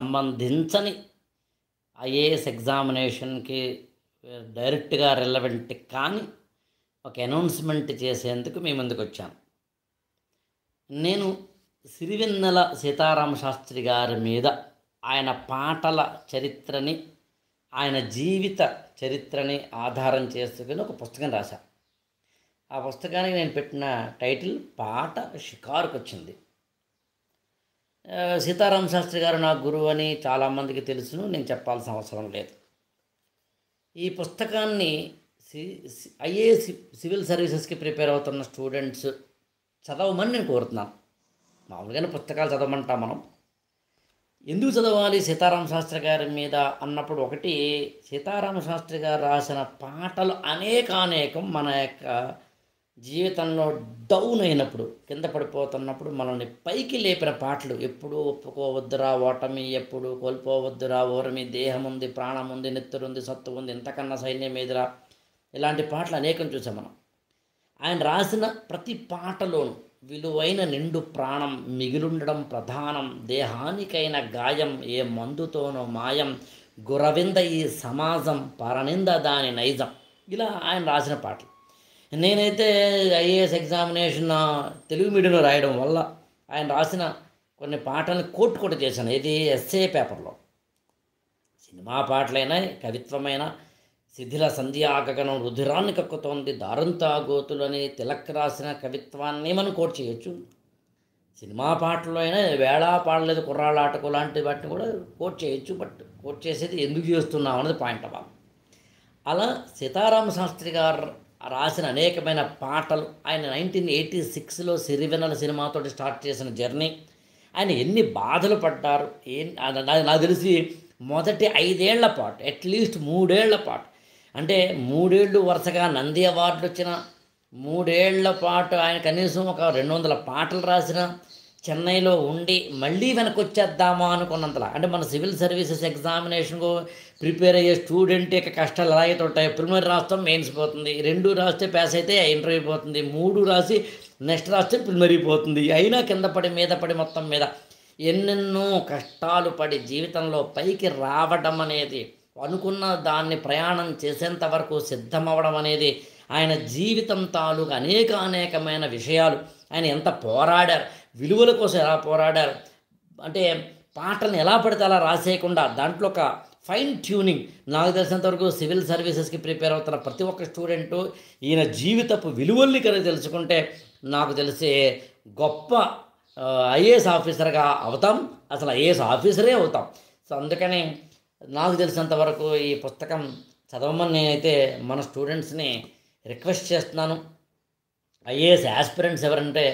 సంబంధించని IAS ఎగ్జామినేషన్కి డైరెక్ట్గా relevant కానీ ఒక అనౌన్స్మెంట్ చేసేందుకు మీ ముందుకు వచ్చాను. నేను సిరివెన్నెల సీతారామ శాస్త్రి గారి మీద ఆయన పాటల చరిత్రని, ఆయన జీవిత చరిత్రని ఆధారం చేసుకుని ఒక పుస్తకం రాశాను. ఆ పుస్తకానికి నేను పెట్టిన టైటిల్ పాట షికారుకు వచ్చింది. సీతారామ శాస్త్రి గారు నా గురువు అని చాలామందికి తెలుసును, నేను చెప్పాల్సిన అవసరం లేదు. ఈ పుస్తకాన్ని ఐఏఎస్ సివిల్ సర్వీసెస్కి ప్రిపేర్ అవుతున్న స్టూడెంట్స్ చదవమని నేను కోరుతున్నాను. మామూలుగానే పుస్తకాలు చదవమంటాం మనం. ఎందుకు చదవాలి సీతారామ శాస్త్రి గారి మీద అన్నప్పుడు, ఒకటి, సీతారామ శాస్త్రి గారు రాసిన పాటలు అనేకం మన యొక్క జీవితంలో డౌన్ అయినప్పుడు, కింద పడిపోతున్నప్పుడు మనల్ని పైకి లేపిన పాటలు. ఎప్పుడు ఒప్పుకోవద్దురా ఓటమి, ఎప్పుడు కోల్పోవద్దురా ఓరమి, దేహం ఉంది, ప్రాణం ఉంది, నెత్తురుంది, సత్తు ఉంది, ఇంతకన్నా సైన్యం ఎదురా, ఇలాంటి పాటలు అనేకం చూసాం మనం. ఆయన రాసిన ప్రతి పాటలోనూ విలువైన నిండు ప్రాణం మిగిలుండడం ప్రధానం, దేహానికైన గాయం ఏ మందుతోనో మాయం, గురవింద ఈ సమాజం పరనింద దాని నైజం, ఇలా ఆయన రాసిన పాటలు. నేనైతే ఐఏఎస్ ఎగ్జామినేషన్ తెలుగు మీడియంలో రాయడం వల్ల ఆయన రాసిన కొన్ని పాటలను కోట్ చేశాను. ఇది ఎస్ఏ పేపర్లో. సినిమా పాటలైనా, కవిత్వమైన శిథిల సంధ్యాగగనం రుధిరాన్ని కక్కుతోంది దారంతా గోతులని తిలక్ రాసిన కవిత్వాన్ని మనం కోట్ చేయొచ్చు. సినిమా పాటల్లో అయినా వేళా పాడలేదు కుర్రాళ్ళ ఆటకు లాంటి వాటిని కూడా కోట్ చేయొచ్చు. బట్ కోట్ చేసేది ఎందుకు చేస్తున్నాం అనేది పాయింట్ అవ్వాలి. అలా సీతారామ శాస్త్రి గారు రాసిన అనేకమైన పాటలు, ఆయన 1986లో సిరివెన్నెల సినిమాతో స్టార్ట్ చేసిన జర్నీ, ఆయన ఎన్ని బాధలు పడ్డారు, నాకు తెలిసి మొదటి 5 ఏళ్ల పాటు, అట్లీస్ట్ 3 ఏళ్ల పాటు, అంటే 3 ఏళ్ళు వరుసగా నంది అవార్డులు వచ్చిన, 3 ఏళ్ల పాటు ఆయన కనీసం ఒక 200 పాటలు రాసిన, చెన్నైలో ఉండి మళ్ళీ వెనక్కి వచ్చేద్దామా అనుకున్నంతలా. అంటే మన సివిల్ సర్వీసెస్ ఎగ్జామినేషన్కు ప్రిపేర్ అయ్యే స్టూడెంట్ యొక్క కష్టాలు ఎలాగైతే ఉంటాయి. ప్రిలిమినరీ రాస్తాం, మెయిన్స్ పోతుంది, 2 రాస్తే పాస్ అయితే ఇంటర్వ్యూ పోతుంది, 3 రాసి నెక్స్ట్ రాస్తే ప్రిలిమినరీ పోతుంది, అయినా కింద పడి మీద పడి మొత్తం మీద ఎన్నెన్నో కష్టాలు పడి జీవితంలో పైకి రావడం అనేది, అనుకున్న దాన్ని ప్రయాణం చేసేంత వరకు సిద్ధమవ్వడం అనేది, ఆయన జీవితం తాలూకు అనేకమైన విషయాలు, ఆయన ఎంత పోరాడారు, విలువల కోసం ఎలా పోరాడారు, అంటే పాటలను ఎలా పడితే అలా రాసేయకుండా దాంట్లో ఒక ఫైన్ ట్యూనింగ్. నాకు తెలిసినంతవరకు సివిల్ సర్వీసెస్కి ప్రిపేర్ అవుతున్న ప్రతి ఒక్క స్టూడెంటు ఈయన జీవితపు విలువల్ని కనుక తెలుసుకుంటే నాకు తెలిసే గొప్ప ఐఏఎస్ ఆఫీసర్గా అవుతాం, అసలు ఐఏఎస్ ఆఫీసరే అవుతాం. సో అందుకని నాకు తెలిసినంతవరకు ఈ పుస్తకం చదవమని నేనైతే మన స్టూడెంట్స్ని రిక్వెస్ట్ చేస్తున్నాను. ఐఏఎస్ యాస్పిరెంట్స్ ఎవరంటే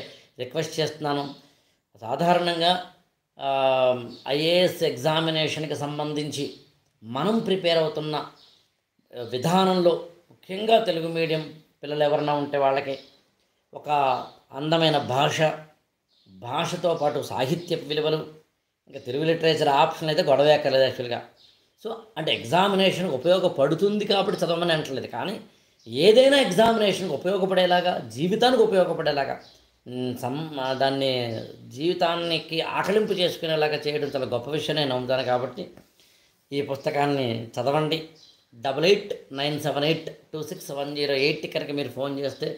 రిక్వెస్ట్ చేస్తున్నాను. సాధారణంగా ఐఏఎస్ ఎగ్జామినేషన్కి సంబంధించి మనం ప్రిపేర్ అవుతున్న విధానంలో, ముఖ్యంగా తెలుగు మీడియం పిల్లలు ఎవరైనా ఉంటే వాళ్ళకి ఒక అందమైన భాషతో పాటు సాహిత్య విలువలు, ఇంకా తెలుగు లిటరేచర్ ఆప్షన్ అయితే గొడవ ఎక్కర్లేదు యాక్చువల్గా. సో అంటే ఎగ్జామినేషన్కి ఉపయోగపడుతుంది కాబట్టి చదవమని అంటలేదు, కానీ ఏదైనా ఎగ్జామినేషన్కి ఉపయోగపడేలాగా, జీవితానికి ఉపయోగపడేలాగా, దాన్ని జీవితానికి ఆకలింపు చేసుకునేలాగా చేయడం చాలా గొప్ప విషయం నేను నమ్ముతాను. కాబట్టి ఈ పుస్తకాన్ని చదవండి. 8897826108 కనుక మీరు ఫోన్ చేస్తే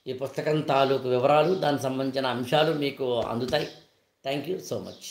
ఈ పుస్తకం తాలూకు వివరాలు, దానికి సంబంధించిన అంశాలు మీకు అందుతాయి. Thank you so much.